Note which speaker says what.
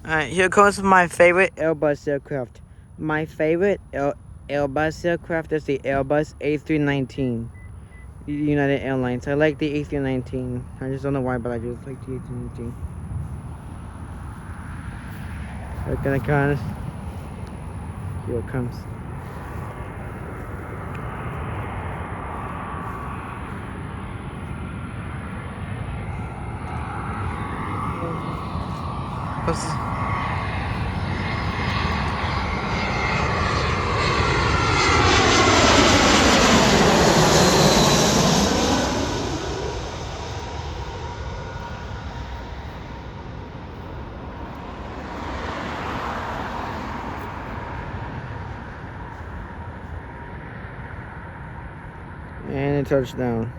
Speaker 1: Alright, here comes my favorite Airbus aircraft. My favorite Airbus aircraft is the Airbus A319. United Airlines. I like the A319. I just don't know why, but I just like the A319. Look at the cars. Here it comes. And it touched down.